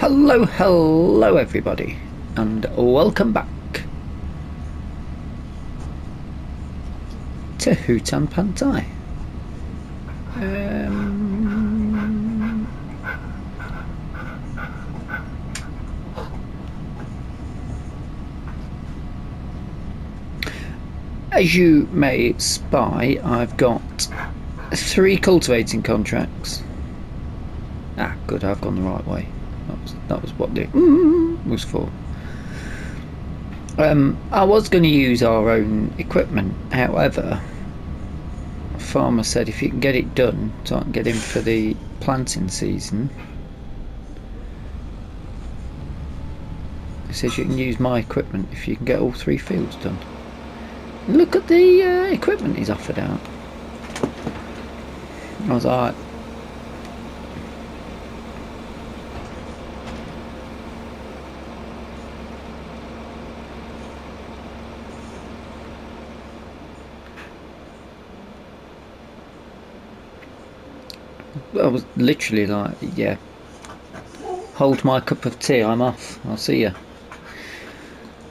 Hello everybody, and welcome back to Hutan Pantai. As you may spy, I've got 3 cultivating contracts. Good, I've gone the right way. That was what the was for. I was going to use our own equipment, however, farmer said if you can get it done so I can get in for the planting season, he says you can use my equipment if you can get all 3 fields done. Look at the equipment he's offered out. I was like, I was literally like, yeah, hold my cup of tea, I'm off, I'll see you.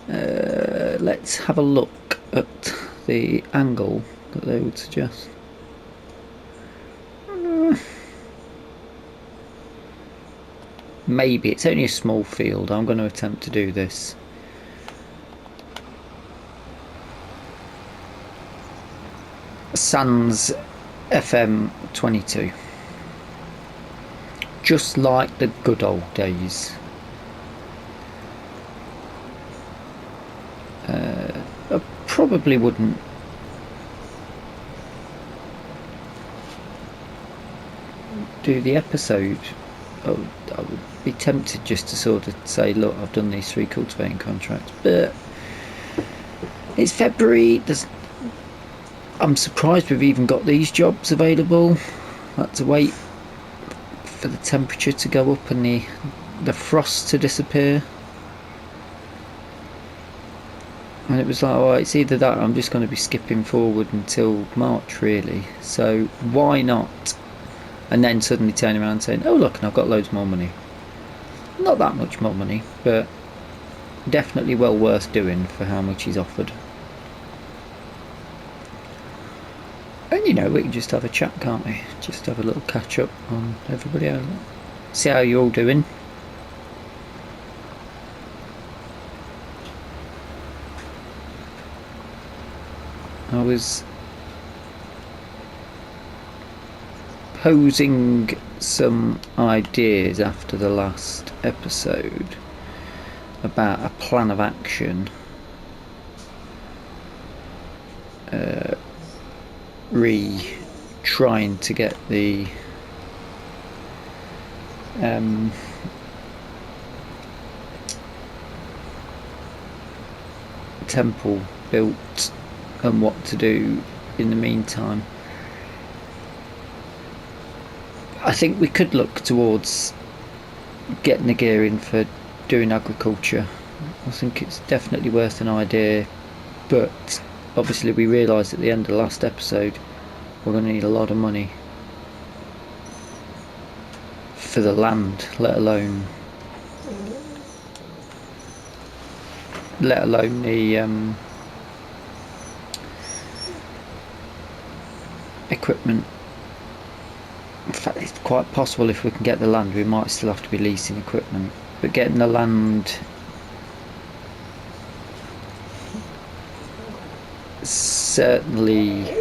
Let's have a look at the angle that they would suggest. Maybe, it's only a small field, I'm going to attempt to do this. Sans FM22. Just like the good old days. I probably wouldn't do the episode. I would be tempted just to sort of say, look, I've done these 3 cultivating contracts, but it's February. I'm surprised we've even got these jobs available. I had to wait for the temperature to go up and the frost to disappear, and it was like, oh, it's either that or I'm just going to be skipping forward until March really, so why not? And then suddenly turning around saying, oh look, and I've got loads more money. Not that much more money, but definitely well worth doing for how much he's offered. And you know, we can just have a chat, can't we? Just have a little catch up on everybody else. See how you're all doing. I was posing some ideas after the last episode about a plan of action, trying to get the temple built and what to do in the meantime. I think we could look towards getting the gear in for doing agriculture. I think it's definitely worth an idea, but obviously we realised at the end of the last episode we're going to need a lot of money for the land, let alone the equipment. In fact, it's quite possible if we can get the land we might still have to be leasing equipment, but getting the land certainly,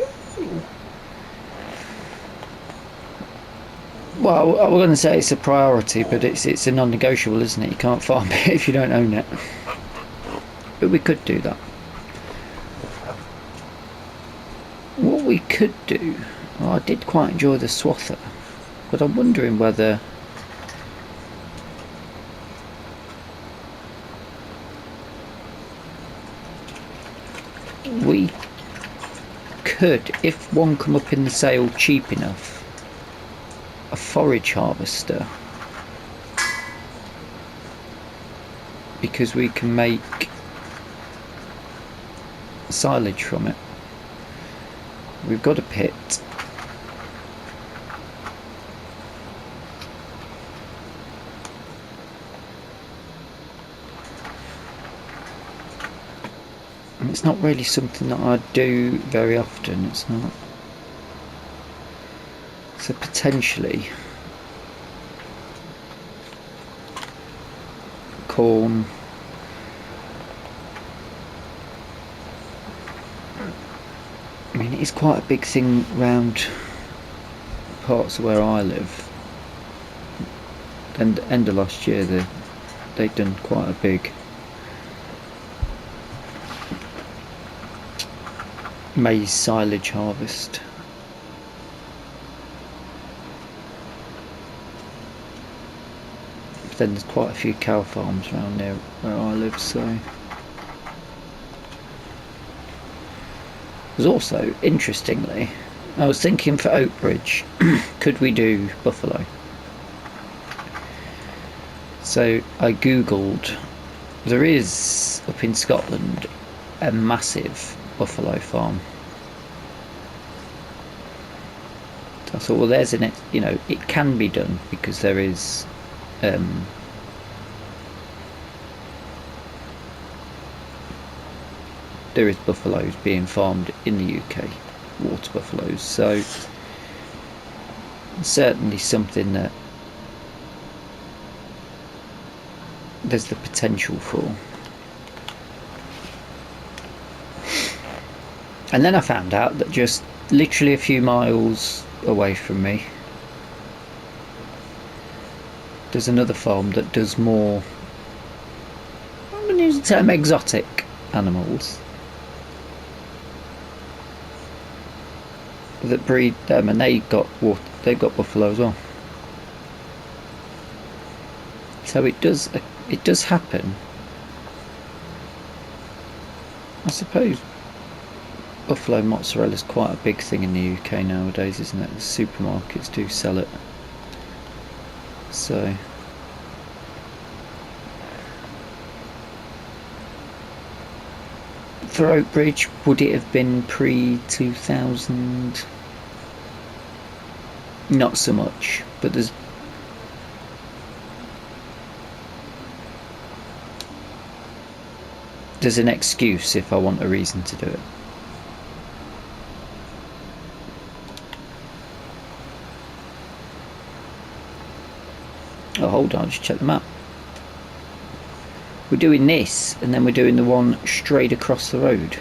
well, we're going to say it's a priority, but it's a non-negotiable, isn't it? You can't farm it if you don't own it. But we could do that. What we could do, well, I did quite enjoy the swather, but I'm wondering whether we could, if one come up in the sale cheap enough, a forage harvester, because we can make silage from it. We've got a pit. it's not really something that I do very often. It's not. So potentially corn. I mean, it's quite a big thing round parts of where I live. And end of last year, they'd done quite a big maize silage harvest. But then there's quite a few cow farms around there where I live, so. There's also, interestingly, I was thinking for Oakbridge, could we do buffalo? So I googled, there is up in Scotland a massive buffalo farm. So I thought, well, there's an, you know, it can be done because there is buffaloes being farmed in the UK, water buffaloes, so certainly something that there's the potential for. And then I found out that just literally a few miles away from me there's another farm that does more, I'm going to use the term exotic animals, that breed them, and they've got buffalo as well. So it does happen. I suppose buffalo mozzarella is quite a big thing in the UK nowadays, isn't it? The supermarkets do sell it. So for Oakbridge, would it have been pre-2000? Not so much, but there's an excuse if I want a reason to do it. Oh, hold on, just check the map. We're doing this, and then we're doing the one straight across the road.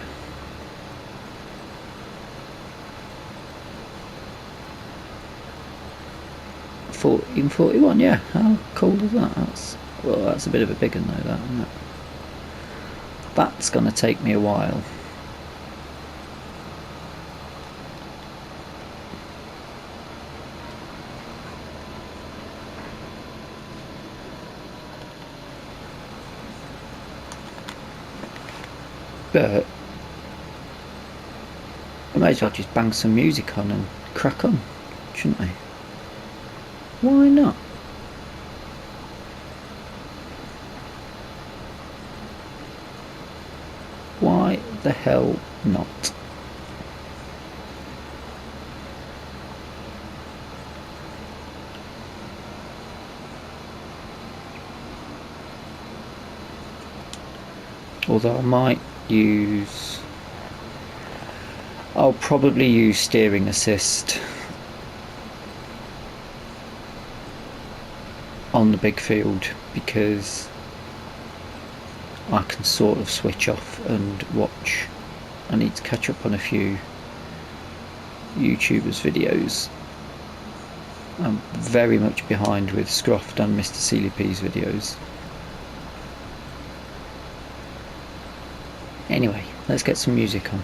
In 41, yeah. How cool is that? That's a bit of a big one though, that, isn't it? That's going to take me a while. But I might as well just bang some music on and crack on, shouldn't I? Why not? Why the hell not? Although I'll probably use steering assist on the big field, because I can sort of switch off and watch. I need to catch up on a few YouTubers' videos. I'm very much behind with Scroft and Mr. Sealy P's videos. Anyway, let's get some music on.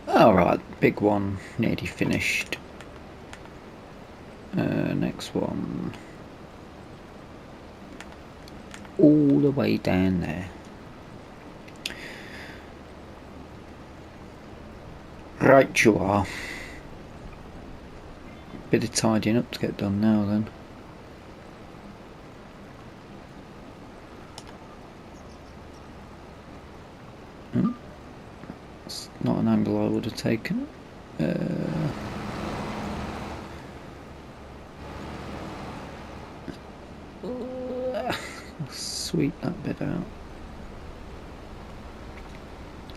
Alright, big one, nearly finished. Next one. All the way down there. Right you are. Bit of tidying up to get done now then. It's not an angle I would have taken. Sweep that bit out.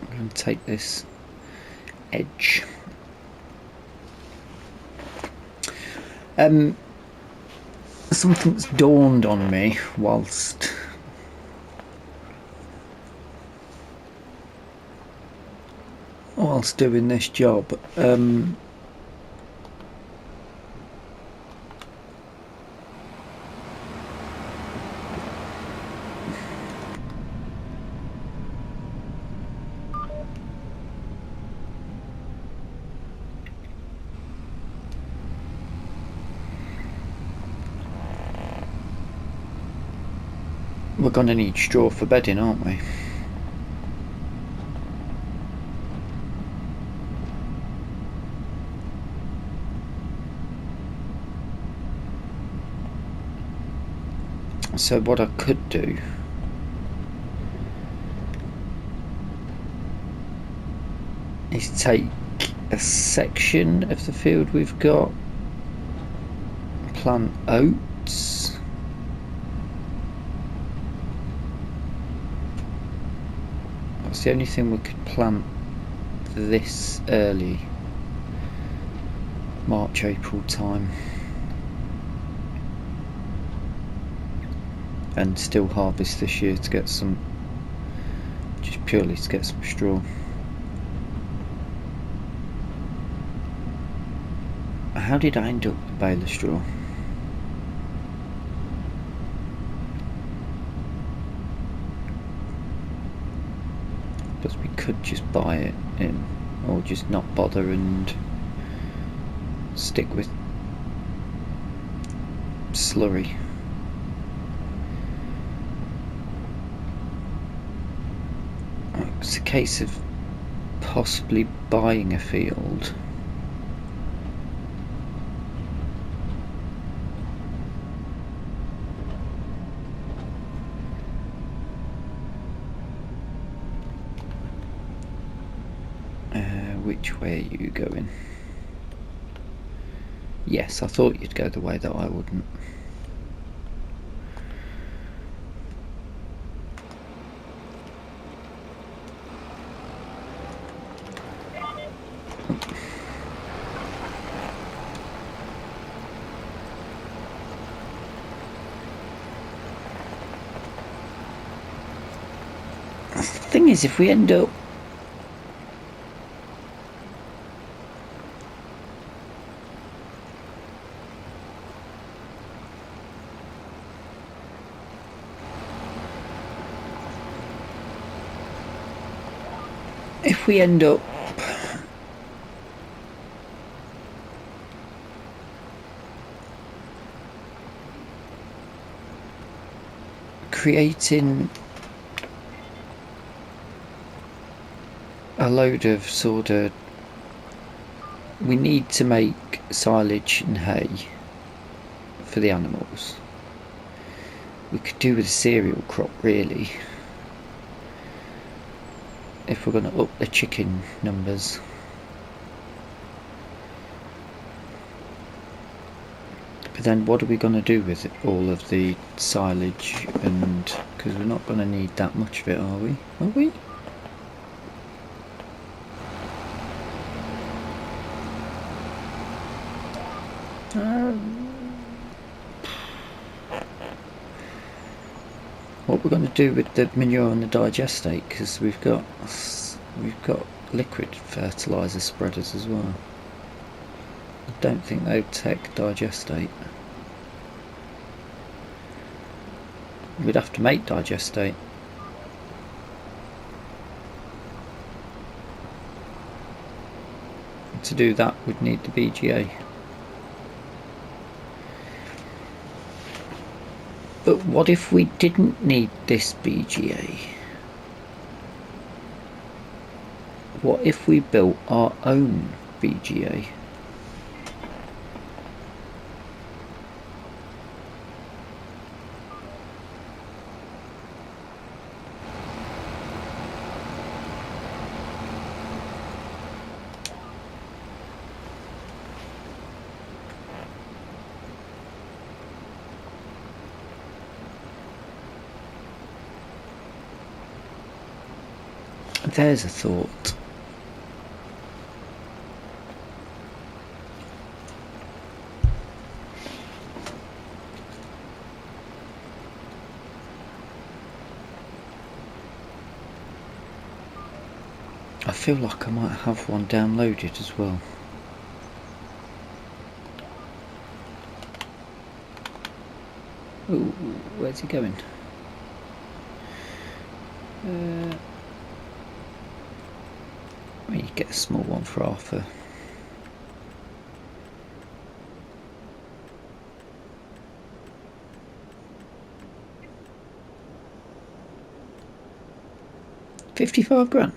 I'm going to take this edge. Something's dawned on me whilst doing this job. We're going to need straw for bedding, aren't we? So what I could do is take a section of the field we've got, plant oats. That's the only thing we could plant this early, March, April time, and still harvest this year to get some, just purely to get some straw. How did I end up with the bale of straw? Because we could just buy it in, or just not bother and stick with slurry. It's a case of possibly buying a field. Which way are you going? Yes, I thought you'd go the way that I wouldn't. The thing is, if we end up creating a load of sort of, we need to make silage and hay for the animals. We could do with a cereal crop really, if we're going to up the chicken numbers. But then what are we going to do with it, all of the silage, and because we're not going to need that much of it, are we? Are we? What we're going to do with the manure and the digestate, because we've got liquid fertiliser spreaders as well. I don't think they would take digestate. We'd have to make digestate. To do that, we'd need the BGA. But what if we didn't need this BGA? What if we built our own BGA? There's a thought. I feel like I might have one downloaded as well. Ooh, where's he going? You get a small one for Arthur. £55,000.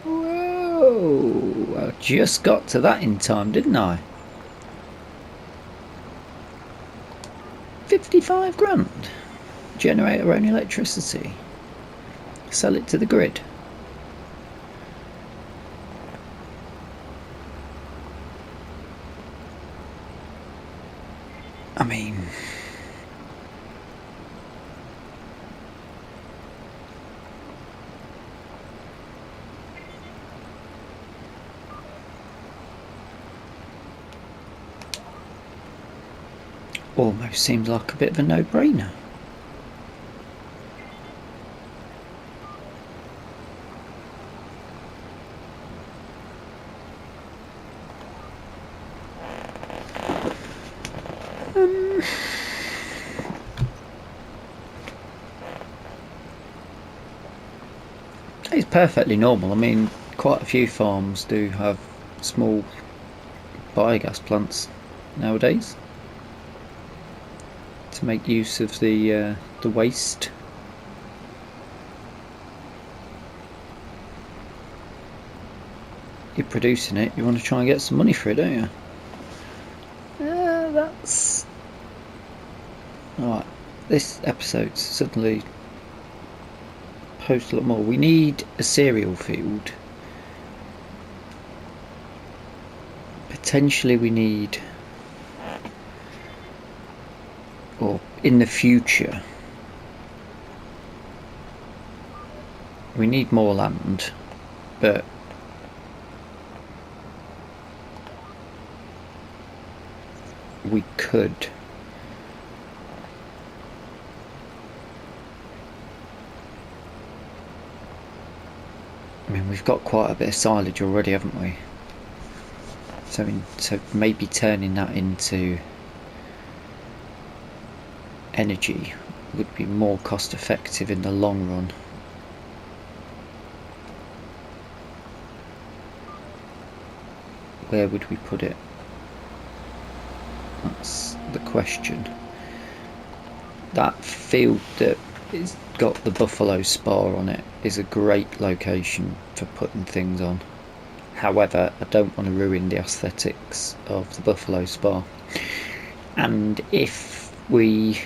Whoa! I just got to that in time, didn't I? £55,000. Generate our own electricity. Sell it to the grid. I mean, almost seems like a bit of a no-brainer. It's perfectly normal. I mean, quite a few farms do have small biogas plants nowadays to make use of the waste. You're producing it, you want to try and get some money for it, don't you? That's alright. This episode's suddenly post a lot more. We need a cereal field. Potentially we need, or in the future, we need more land, but we could we've got quite a bit of silage already, haven't we? So maybe turning that into energy would be more cost effective in the long run. Where would we put it? That's the question. That field that it's got the buffalo spar on it is a great location for putting things on. However, I don't want to ruin the aesthetics of the buffalo spar, and if we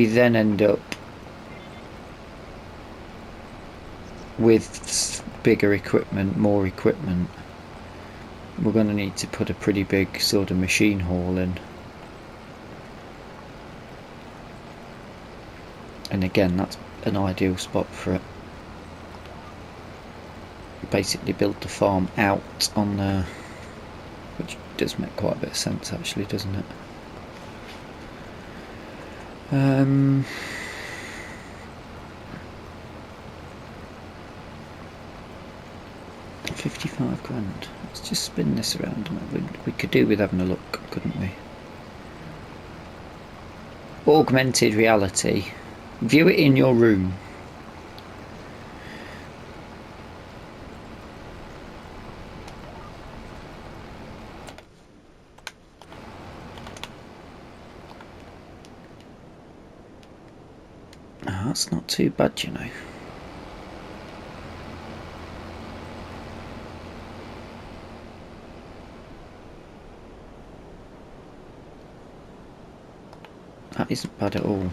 then end up with bigger equipment, more equipment, we're going to need to put a pretty big sort of machine hall in. And again, that's an ideal spot for it. Basically build the farm out on there, which does make quite a bit of sense actually, doesn't it? £55,000. Let's just spin this around. We could do with having a look, couldn't we? Augmented reality. View it in your room. Oh, that's not too bad, you know. That isn't bad at all.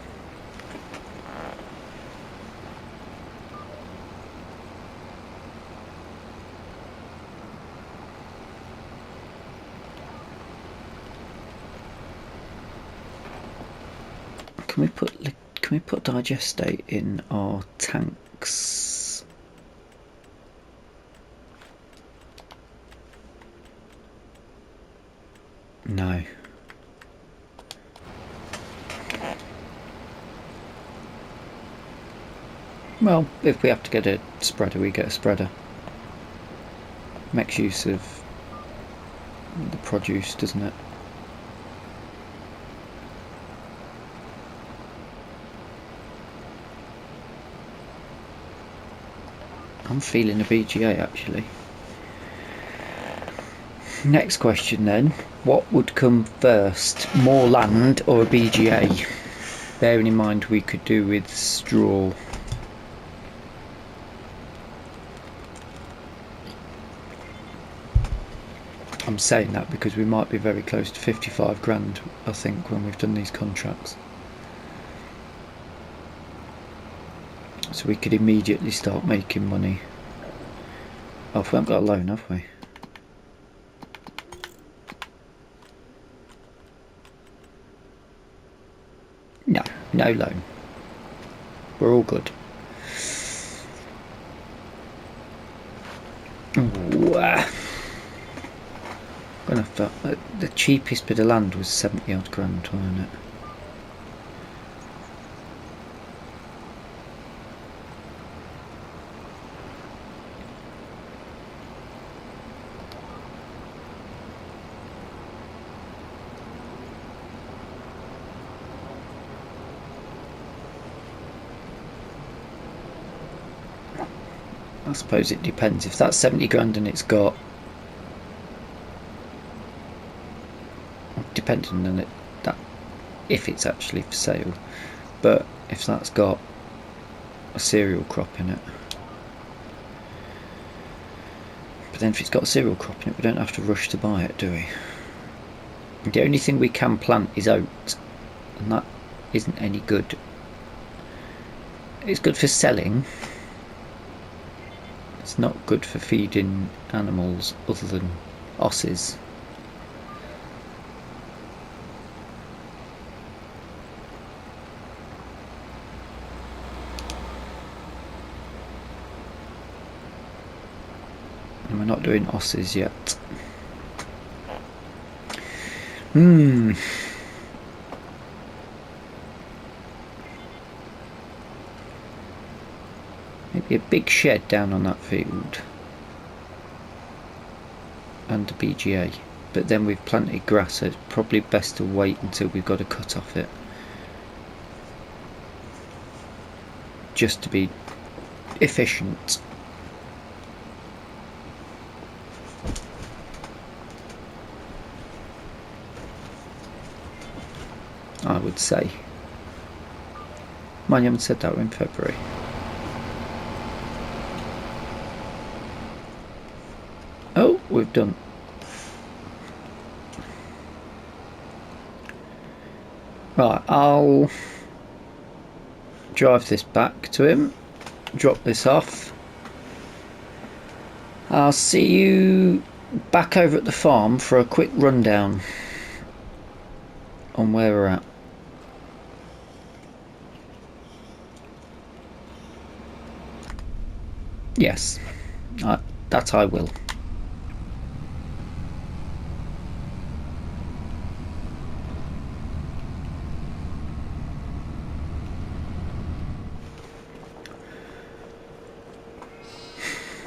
Can we put digestate in our tanks? No. Well, if we have to get a spreader, we get a spreader. Makes use of the produce, doesn't it? I'm feeling a BGA actually. Next question then, what would come first, more land or a BGA? Bearing in mind we could do with straw. I'm saying that because we might be very close to 55 grand, I think, when we've done these contracts. So we could immediately start making money. Oh, we haven't got a loan, have we? No, no loan. We're all good. Ooh, gonna the cheapest bit of land was 70 odd grand, wasn't it? I suppose it depends. If that's 70 grand and it's got, depending on it, that if it's actually for sale, but if that's got a cereal crop in it, but then if it's got a cereal crop in it, we don't have to rush to buy it, do we? The only thing we can plant is oat, and that isn't any good. It's good for selling. It's not good for feeding animals other than osses. And we're not doing osses yet. Maybe a big shed down on that field and a BGA, but then we've planted grass, so it's probably best to wait until we've got a cut off it, just to be efficient. I would say. Mind you, haven't said that we're in February. Oh, we've done. Right, I'll drive this back to him, drop this off. I'll see you back over at the farm for a quick rundown on where we're at. Yes, that I will.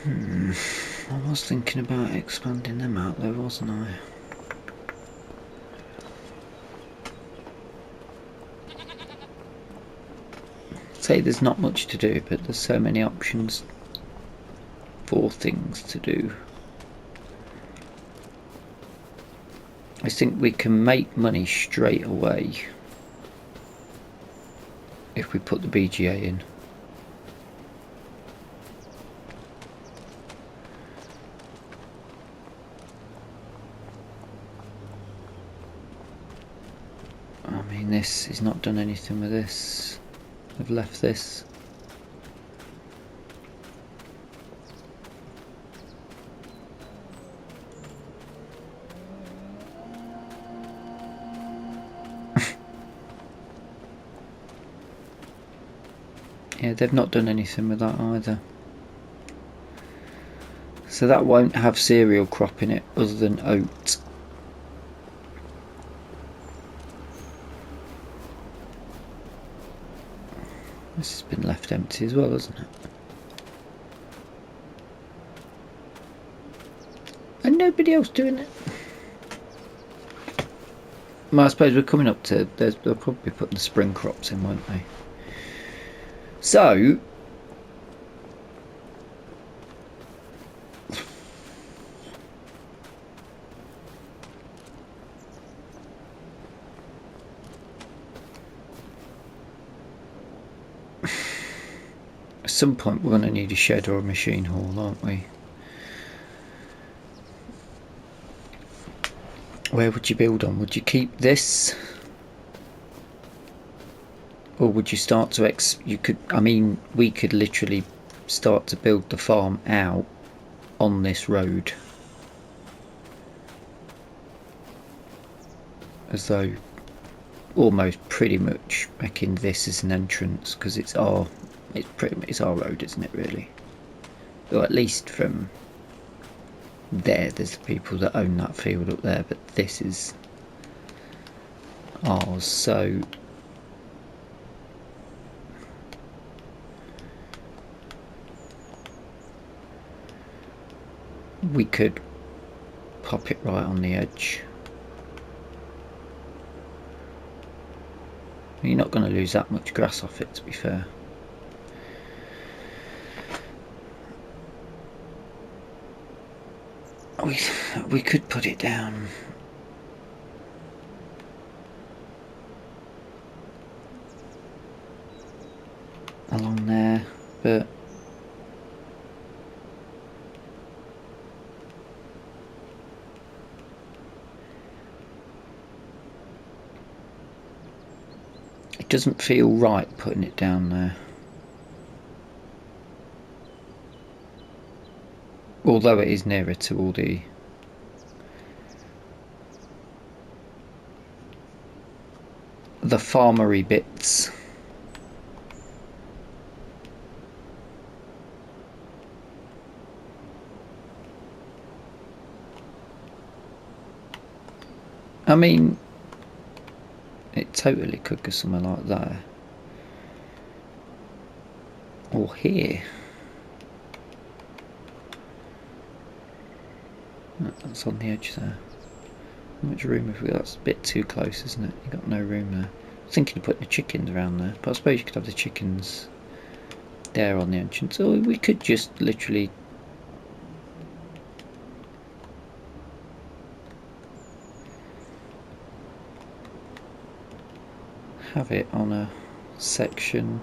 I was thinking about expanding them out though, wasn't I? say there's not much to do, but there's so many options for things to do. I think we can make money straight away if we put the BGA in. I mean, this is not done anything with this. I've left this. Yeah, they've not done anything with that either. So that won't have cereal crop in it other than oat. This has been left empty as well, hasn't it? And nobody else doing it. Well, I suppose we're coming up to... they'll probably put the spring crops in, won't they? So... at some point we're going to need a shed or a machine hall, aren't we? Where would you build on? Would you keep this? Or would you start to you could, I mean, we could literally start to build the farm out on this road. As though almost pretty much making this as an entrance, because it's our road, isn't it, really? Or at least from there's the people that own that field up there, but this is ours. So we could pop it right on the edge. You're not going to lose that much grass off it, to be fair. We could put it down along there, but it doesn't feel right putting it down there. Although it is nearer to all the farmery bits. I mean, it totally could go somewhere like that. Or here. That's on the edge there. How much room have we got? That's a bit too close, isn't it? You've got no room there. I was thinking of putting the chickens around there, but I suppose you could have the chickens there on the entrance. Or we could just literally have it on a section.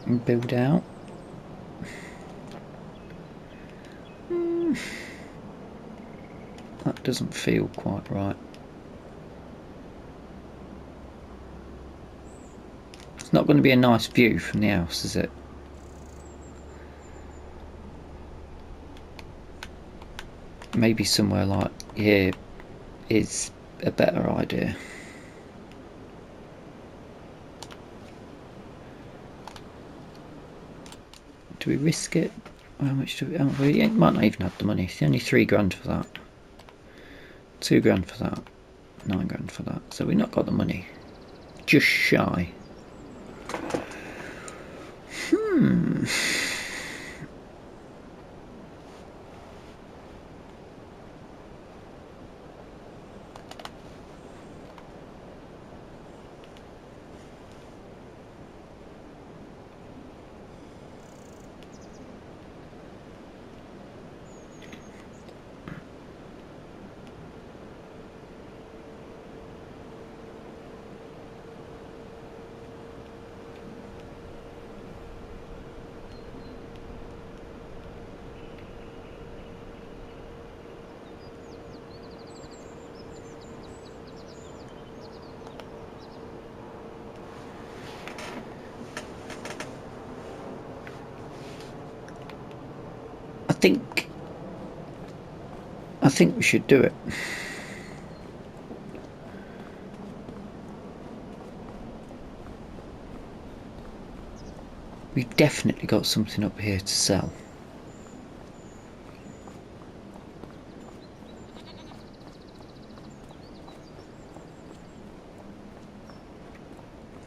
And build out. That doesn't feel quite right. It's not going to be a nice view from the house, is it? Maybe somewhere like here is a better idea. Do we risk it? How much do we might not even have the money. It's only £3 for that. £2 for that. £9 for that. So we've not got the money. Just shy. think we should do it. We've definitely got something up here to sell.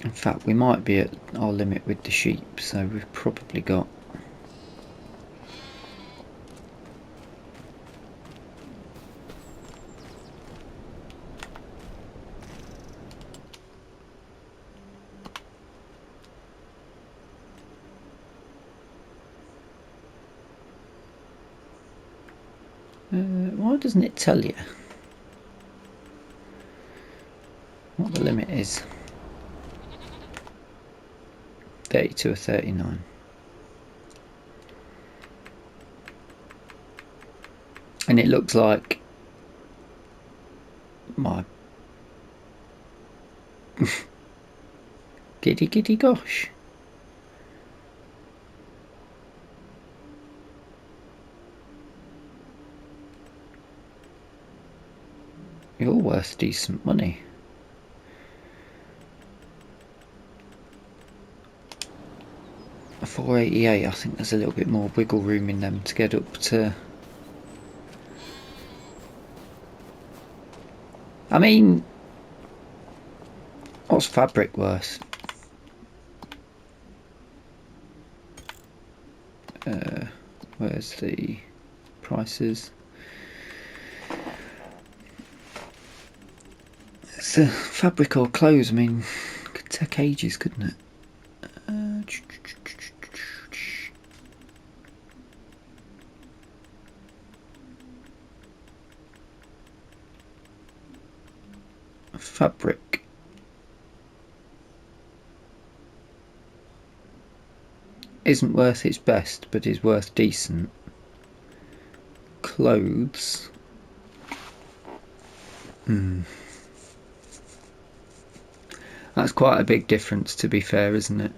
In fact, we might be at our limit with the sheep, so we've probably got why doesn't it tell you what the limit is? 32 or 39. And it looks like my giddy gosh. You're worth decent money. A 488, I think there's a little bit more wiggle room in them to get up to. I mean, what's fabric worth? Where's the prices? It's fabric or clothes. I mean, could take ages, couldn't it? Fabric. Isn't worth its best, but is worth decent. Clothes. That's quite a big difference, to be fair, isn't it?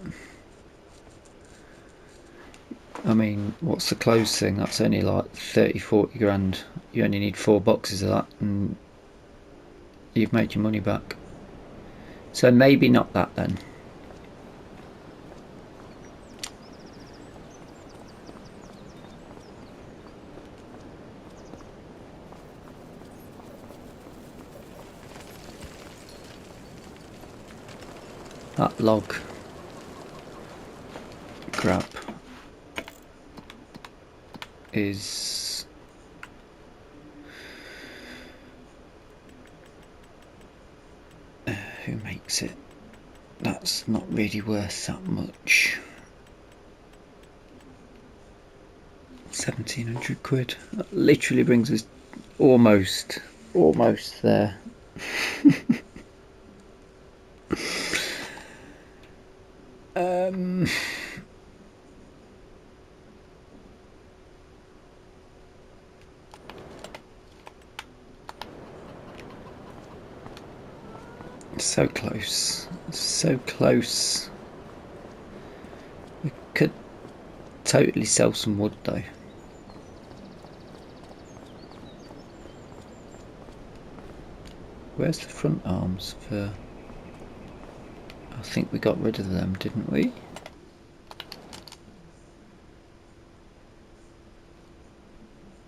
I mean, what's the clothes thing? That's only like 30-40 grand. You only need 4 boxes of that and you've made your money back. So maybe not that then. That log grab is who makes it? That's not really worth that much. 1700 quid. That literally brings us almost there. So close, so close. We could totally sell some wood though. Where's the front arms for? I think we got rid of them, didn't we?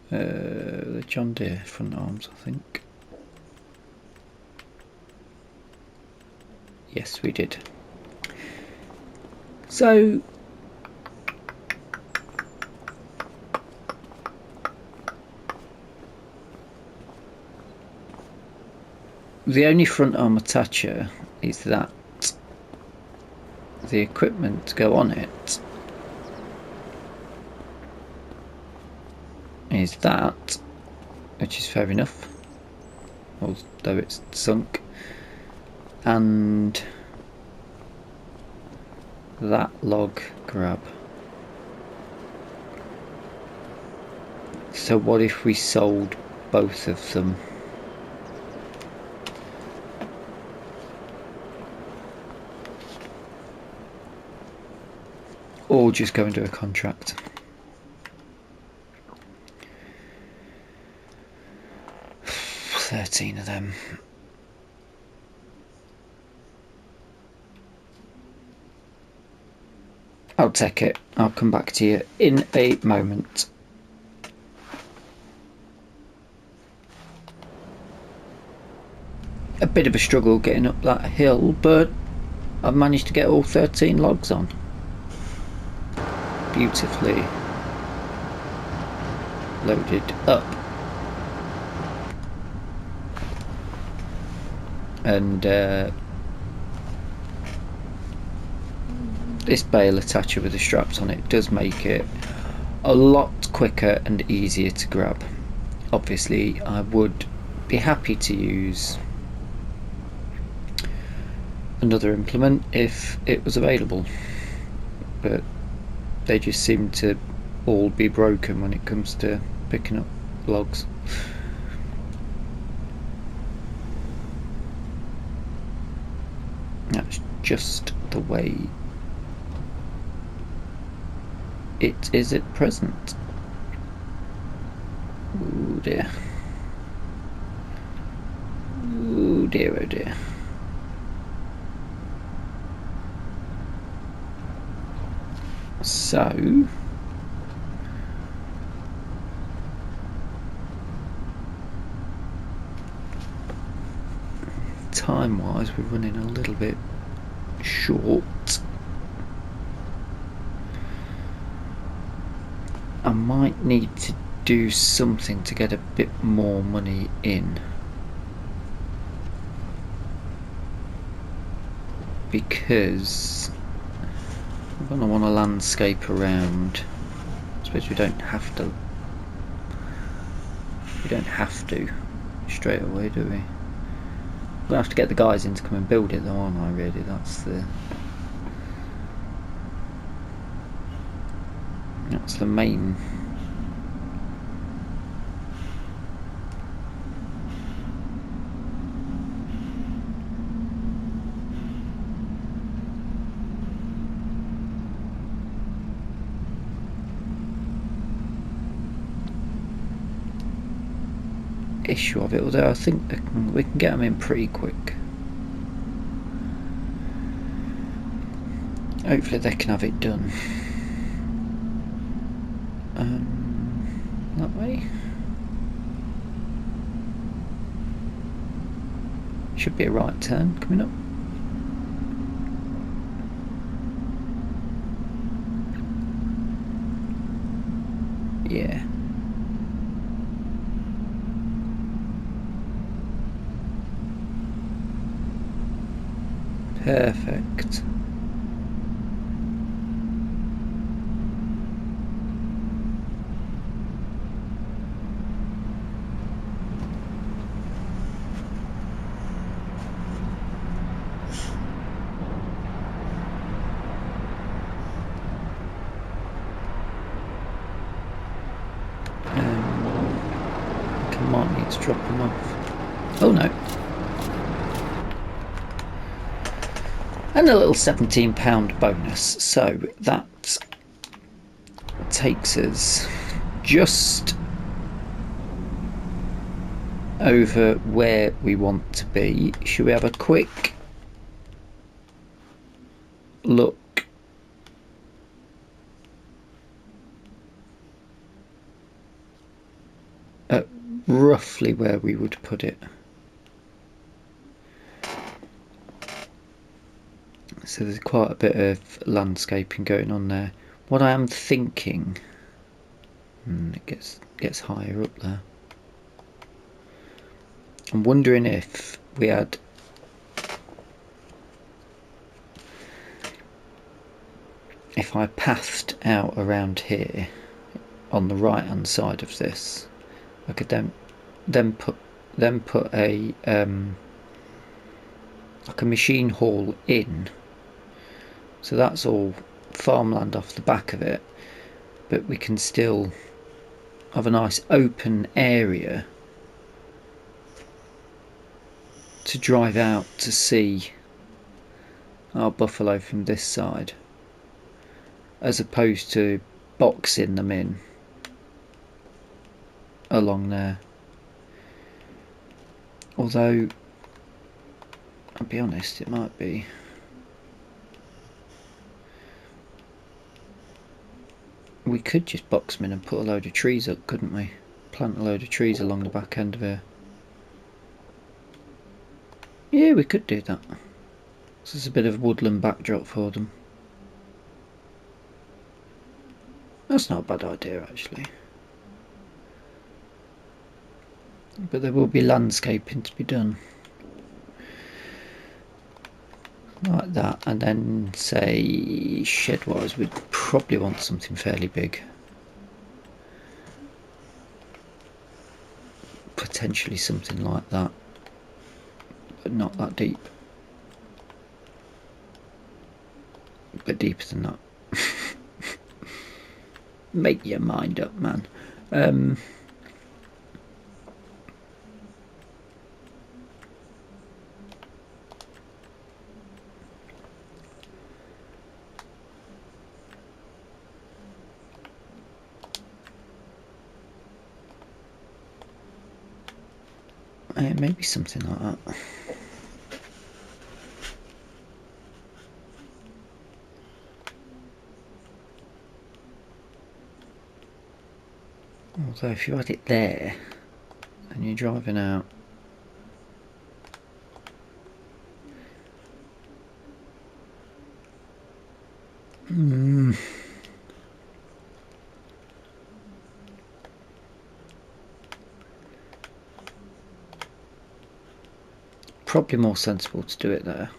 The John Deere front arms, I think. Yes, we did. So the only front arm attacher is that the equipment to go on it is that, which is fair enough, although it's sunk, and that log grab. So what if we sold both of them? Or just go into a contract? 13 of them. I'll take it. I'll come back to you in a moment. A bit of a struggle getting up that hill, but I've managed to get all 13 logs on. Beautifully loaded up. And this bale attacher with the straps on it does make it a lot quicker and easier to grab. Obviously I would be happy to use another implement if it was available, but they just seem to all be broken when it comes to picking up logs. That's just the way it is at present. Oh dear. Oh dear, oh dear. So time wise we're running a little bit short. I might need to do something to get a bit more money in, because I'm going to want to landscape around. I suppose we don't have to. We don't have to straight away, do we? We'll have to get the guys in to come and build it though, aren't I, really? That's the main issue of it, although I think we can get them in pretty quick. Hopefully they can have it done. That way. Should be a right turn coming up. Yeah. Perfect. I might need to drop them off. Oh no. And a little £17 bonus, so that takes us just over where we want to be. Should we have a quick look at roughly where we would put it? So there's quite a bit of landscaping going on there. What I am thinking, it gets higher up there. I'm wondering if we had if I pathed out around here on the right hand side of this, I could then put a like a machine hall in. So that's all farmland off the back of it, but we can still have a nice open area to drive out to see our buffalo from this side, as opposed to boxing them in along there. Although, I'll be honest, it might be. We could just box them in and put a load of trees up, couldn't we? Plant a load of trees along the back end of here. Yeah, we could do that. This is a bit of woodland backdrop for them. That's not a bad idea, actually. But there will be landscaping to be done. Like that, and then say shed wise we'd probably want something fairly big, potentially something like that, but not that deep, but deeper than that. Make your mind up, man. Maybe something like that. Although if you had it there and you're driving out, probably more sensible to do it there.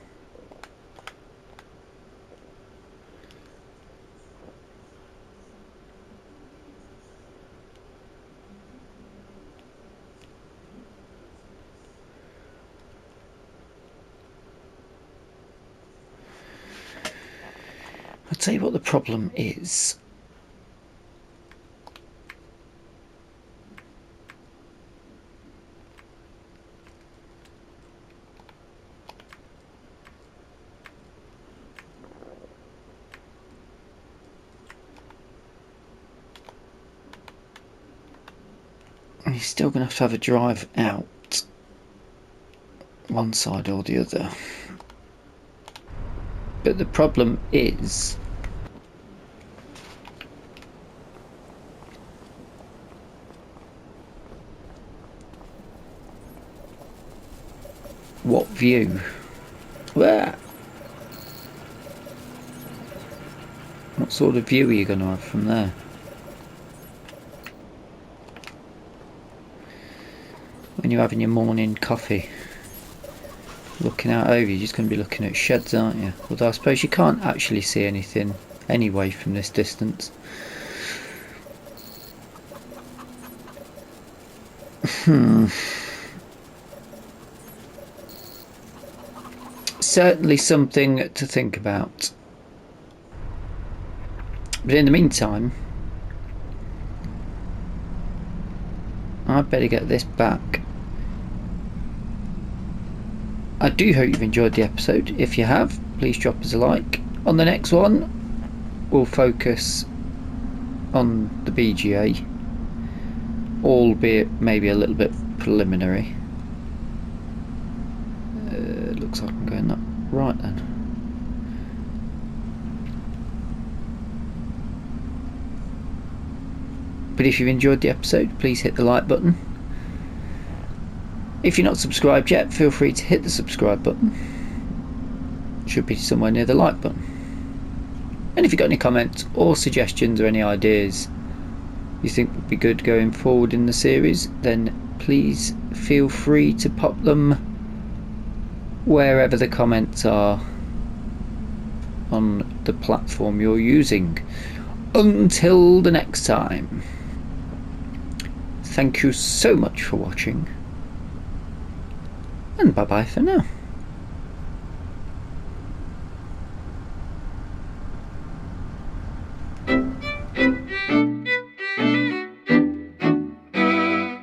I'll tell you what the problem is. You're still going to have a drive out one side or the other. But the problem is what view? Where? What sort of view are you going to have from there? When you're having your morning coffee, looking out over, you're just going to be looking at sheds, aren't you? Although I suppose you can't actually see anything anyway from this distance. Certainly something to think about. But in the meantime, I'd better get this back. I do hope you've enjoyed the episode. If you have, please drop us a like. On the next one, we'll focus on the BGA, albeit maybe a little bit preliminary. Looks like I'm going that right then. But if you've enjoyed the episode, please hit the like button. If you're not subscribed yet, feel free to hit the subscribe button. It should be somewhere near the like button. And if you've got any comments or suggestions or any ideas you think would be good going forward in the series, then please feel free to pop them wherever the comments are on the platform you're using. Until the next time, thank you so much for watching, and bye bye for now.